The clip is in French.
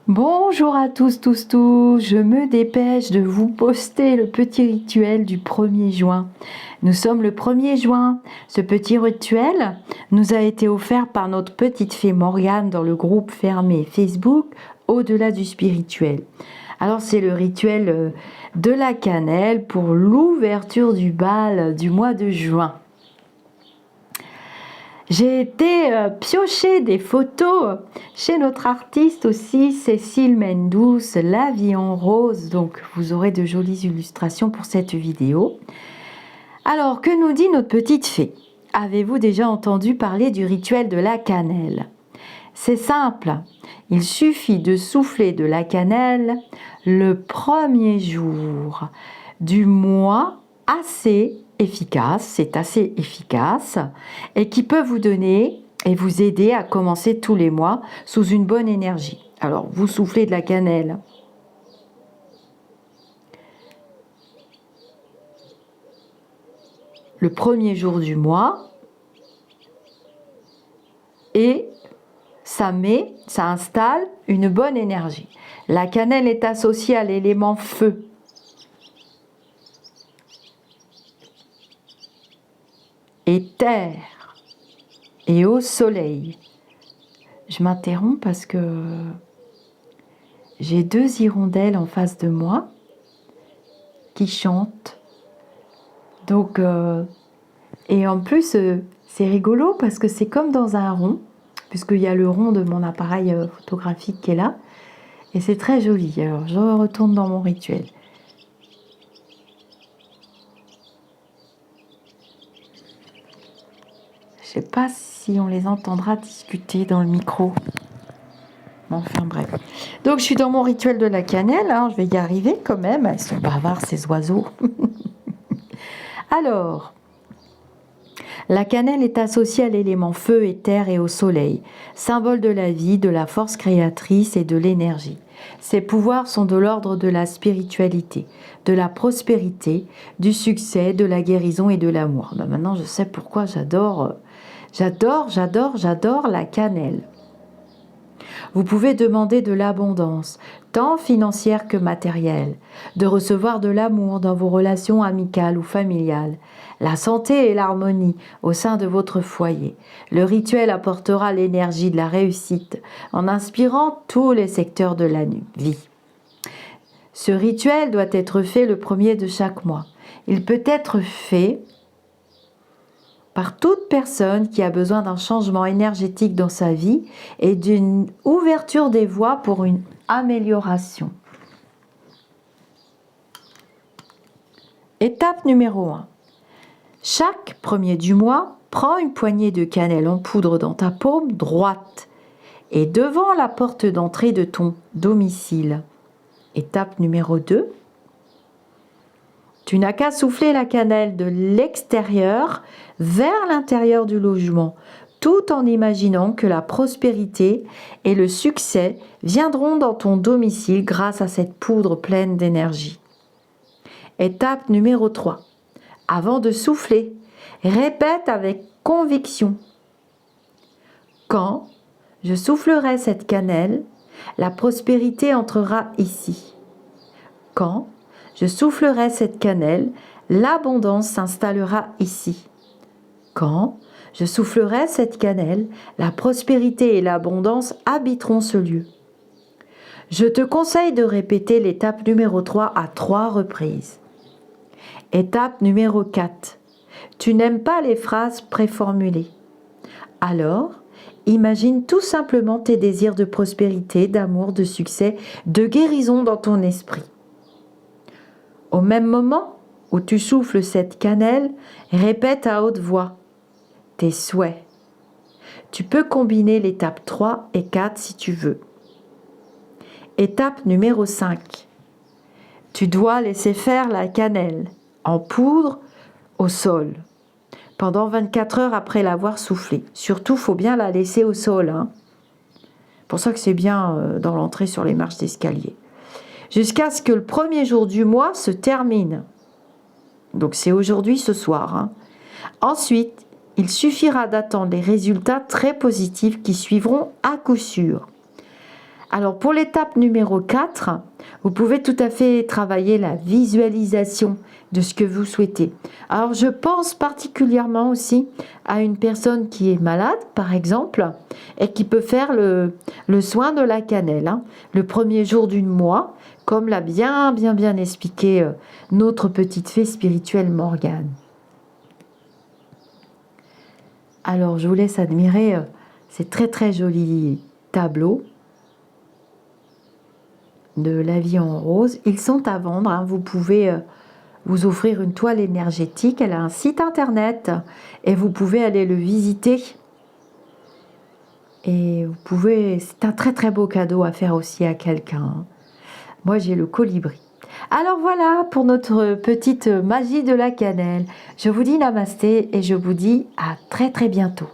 Bonjour à tous, je me dépêche de vous poster le petit rituel du 1er juin. Nous sommes le 1er juin. Ce petit rituel nous a été offert par notre petite fée Morgane dans le groupe fermé Facebook Au-delà du spirituel. Alors c'est le rituel de la cannelle pour l'ouverture du bal du mois de juin. J'ai été piocher des photos chez notre artiste aussi, Cécile Mendous, La vie en rose. Donc vous aurez de jolies illustrations pour cette vidéo. Alors, que nous dit notre petite fée? Avez-vous déjà entendu parler du rituel de la cannelle? C'est simple, il suffit de souffler de la cannelle le 1er jour du mois, assez efficace, c'est assez efficace, et qui peut vous donner et vous aider à commencer tous les mois sous une bonne énergie. Alors, vous soufflez de la cannelle. Le 1er jour du mois, et ça installe une bonne énergie. La cannelle est associée à l'élément feu. Et terre, et au soleil. Je m'interromps parce que j'ai 2 hirondelles en face de moi qui chantent. Donc, et en plus, c'est rigolo parce que c'est comme dans un rond, puisqu'il y a le rond de mon appareil photographique qui est là, et c'est très joli. Alors, je retourne dans mon rituel. Je ne sais pas si on les entendra discuter dans le micro. Enfin bref. Donc je suis dans mon rituel de la cannelle, hein, je vais y arriver quand même. Ils sont bavards ces oiseaux. Alors, la cannelle est associée à l'élément feu et terre et au soleil, symbole de la vie, de la force créatrice et de l'énergie. Ses pouvoirs sont de l'ordre de la spiritualité, de la prospérité, du succès, de la guérison et de l'amour. Ben maintenant je sais pourquoi j'adore la cannelle. Vous pouvez demander de l'abondance, tant financière que matérielle, de recevoir de l'amour dans vos relations amicales ou familiales, la santé et l'harmonie au sein de votre foyer. Le rituel apportera l'énergie de la réussite en inspirant tous les secteurs de la vie. Ce rituel doit être fait le 1er de chaque mois. Il peut être fait par toute personne qui a besoin d'un changement énergétique dans sa vie et d'une ouverture des voies pour une amélioration. Étape numéro 1. Chaque 1er du mois, prends une poignée de cannelle en poudre dans ta paume droite et devant la porte d'entrée de ton domicile. Étape numéro 2. Tu n'as qu'à souffler la cannelle de l'extérieur vers l'intérieur du logement, tout en imaginant que la prospérité et le succès viendront dans ton domicile grâce à cette poudre pleine d'énergie. Étape numéro 3. Avant de souffler, répète avec conviction. Quand je soufflerai cette cannelle, la prospérité entrera ici. Quand je soufflerai cette cannelle, l'abondance s'installera ici. Quand je soufflerai cette cannelle, la prospérité et l'abondance habiteront ce lieu. Je te conseille de répéter l'étape numéro 3 à 3 reprises. Étape numéro 4. Tu n'aimes pas les phrases préformulées. Alors, imagine tout simplement tes désirs de prospérité, d'amour, de succès, de guérison dans ton esprit. Au même moment où tu souffles cette cannelle, répète à haute voix tes souhaits. Tu peux combiner l'étape 3 et 4 si tu veux. Étape numéro 5. Tu dois laisser faire la cannelle en poudre au sol pendant 24 heures après l'avoir soufflée. Surtout, il faut bien la laisser au sol. C'est pour ça que c'est bien dans l'entrée sur les marches d'escalier. Jusqu'à ce que le 1er jour du mois se termine. Donc c'est aujourd'hui, ce soir. Ensuite, il suffira d'attendre les résultats très positifs qui suivront à coup sûr. Alors pour l'étape numéro 4, vous pouvez tout à fait travailler la visualisation de ce que vous souhaitez. Alors je pense particulièrement aussi à une personne qui est malade, par exemple, et qui peut faire le soin de la cannelle, hein, le premier jour du mois, comme l'a bien expliqué notre petite fée spirituelle Morgane. Alors je vous laisse admirer ces très jolis tableaux de la vie en rose. Ils sont à vendre, hein. Vous pouvez vous offrir une toile énergétique. Elle a un site internet et vous pouvez aller le visiter. Et vous pouvez, c'est un très beau cadeau à faire aussi à quelqu'un, hein. Moi j'ai le colibri. Alors voilà pour notre petite magie de la cannelle. Je vous dis namasté et je vous dis à très bientôt.